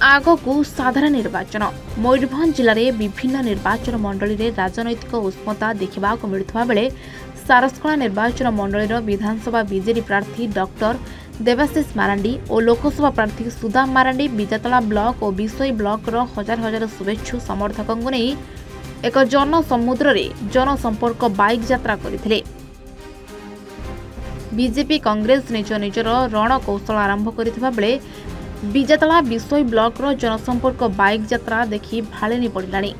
आगकू साधारण निर्वाचन मयूरभंज जिले में विभिन्न निर्वाचन मंडली में राजनैतिक उष्मता देखा मिलुवा बेले सारसकला निर्वाचन मंडलीर विधानसभा बीजेडी प्रार्थी डॉक्टर देवाशीष मारांडी और लोकसभा प्रार्थी सुदाम मारांडी बिजातला ब्लॉक और विशोई ब्लॉक हजार हजार शुभेच्छु समर्थकों नहीं एक जनसमुद्र में जनसंपर्क बाइक यात्रा करथिले। बीजेपी कांग्रेस निज निजर रणकौशल आरंभ करथिबा बेले बिजातला विशोई ब्लॉक जनसंपर्क बाइक यात्रा देखि भाड़ेनी पड़िलानी।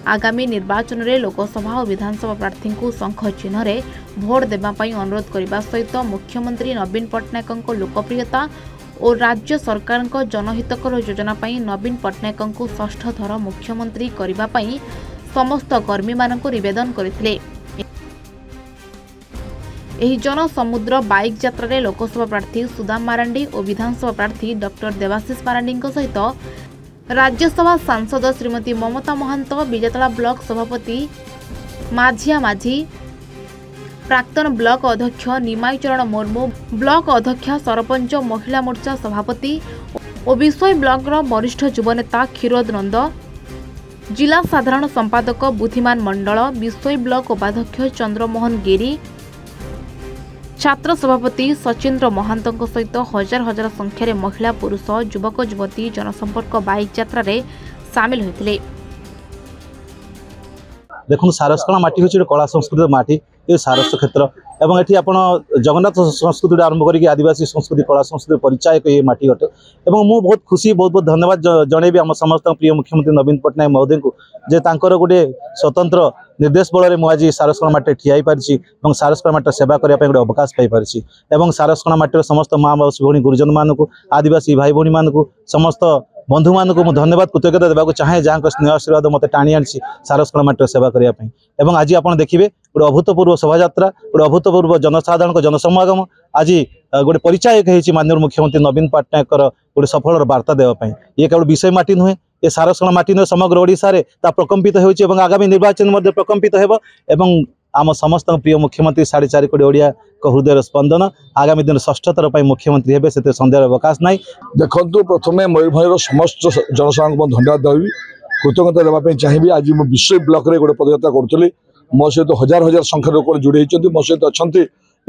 आगामी निर्वाचन में लोकसभा और विधानसभा प्रार्थी को शंख चिन्ह रे भोट देवाई अनुरोध करने सहित मुख्यमंत्री नवीन पट्टनायक लोकप्रियता और राज्य सरकार जनहितकर योजना नवीन पट्टनायक को षष्ठ थर मुख्यमंत्री करने समस्त कर्मी मानक निवेदन करथिले। एही जनसमुद्र बाइक यात्रा रे लोकसभा प्रार्थी सुदाम मारांडी और विधानसभा प्रार्थी डॉक्टर देवाशीष मारांडी सहित राज्यसभा सांसद श्रीमती ममता महंत, बिजातला ब्लॉक सभापति माझिया माझी, प्राक्तन ब्लॉक अध्यक्ष निमाई चरण मुर्मू, ब्लॉक अध्यक्ष सरपंच महिला मोर्चा सभापति और विशोई ब्लॉक वरिष्ठ युवनेता क्षीरोद नंद, जिला साधारण संपादक बुद्धिमान मंडल, विशोई ब्लॉक उपाध्यक्ष चंद्रमोहन गिरी, छात्र सभापति सचिंद्र महांत सहित हजार हजार संख्यार महिला पुरुष युवक युवती जनसंपर्क बाइक यात्रा रे सामिल होते। देखो सारसकला माटी हूँ कला संस्कृति माटी ये सारस क्षेत्र एवं ये आप जगन्नाथ संस्कृति आरंभ करके आदिवासी संस्कृति कला संस्कृति परिचायक ये माटी अटे। एवं मु बहुत खुशी बहुत बहुत धन्यवाद जनइबी आम समस्त प्रिय मुख्यमंत्री नवीन पट्टनायक महोदय को जे तांकर गोटे स्वतंत्र निर्देश बल में आज सारसकला माटी ठिया पारी और सारसकला माटी सेवा करने गोटे अवकाश पाई पारी। सारसकला माटीर समस्त माँ बाप भौणी गुरुजन मानक आदिवासी भाई भौणी मानक समस्त बंधु मानक मुझे धन्यवाद कृतज्ञता देवाक चाहे जहाँ स्नेह आशीर्वाद मत टाणी आनी सारसकला माटीर सेवा करने। आज आप देखिए गोटे अभूतपूर्व शोभा गोटे अभूतपूर्व जनसाधारण जनसमागम आज गोटे परिचायक होती माननीय मुख्यमंत्री नवीन पट्टनायक गोटे सफल वार्ता देवाई। ये केवल विषय माटी नुहे ये सारसकला माटी नुहे समग्र ओडिशा रे ता प्रकम्पित होइछि एवं आगामी निर्वाचन मध्ये प्रकम्पित हेबो एवं आम समस्त प्रिय मुख्यमंत्री 4.5 कोटी ओडिया हृदय स्पंदन आगामी दिन षष्ठ थर मुख्यमंत्री हे से संदेह अवकाश ना। देखु प्रथम मयूरभंजर समस्त जनसाधारण को धन्यवाद देवी कृतज्ञता देवाई चाहिए। आज मैं विशोई ब्लॉक रे गोटे पदयात्रा करूली मो सहित हजार हजार संख्यार लोक जोड़ी होती मो सहित अच्छा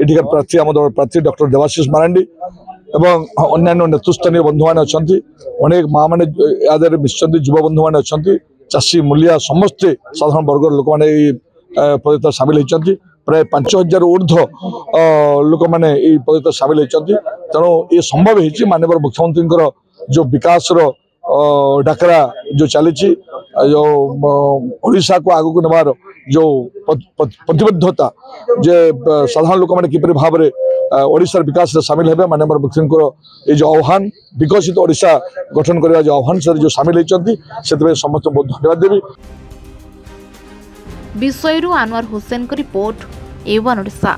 ये प्रार्थी आम प्रार्थी डॉक्टर देवाशीष मारांडी एवं अन्य नेतृस्थनीय बंधु मैंने अच्छा अनेक माँ मैंने याद मिशन युव बंधु मैंने अच्छा चाषी मूलिया समस्ते साधारण वर्ग लोक मैंने पदयात्रा सामिल होती प्राय 5000 ऊर्ध्व लोक मैंने पदयात्रा सामिल होती। तेणु ये संभव हो माननीय मुख्यमंत्री जो विकास डाकरा जो चली जो ओडिशा को आगू नबार जो प्रतिबद्धता जे साधारण लोक मैंने किपरि भाव में ओडिशा विकास सामिल है माननीय मुख्यमंत्री ये जो आह्वान विकसित ओडिशा गठन करने जो आह्वान से जो सामिल होती से समस्त बहुत धन्यवाद देवी। विशोईरू अनवर हुसैन को रिपोर्ट A1 ओडिशा।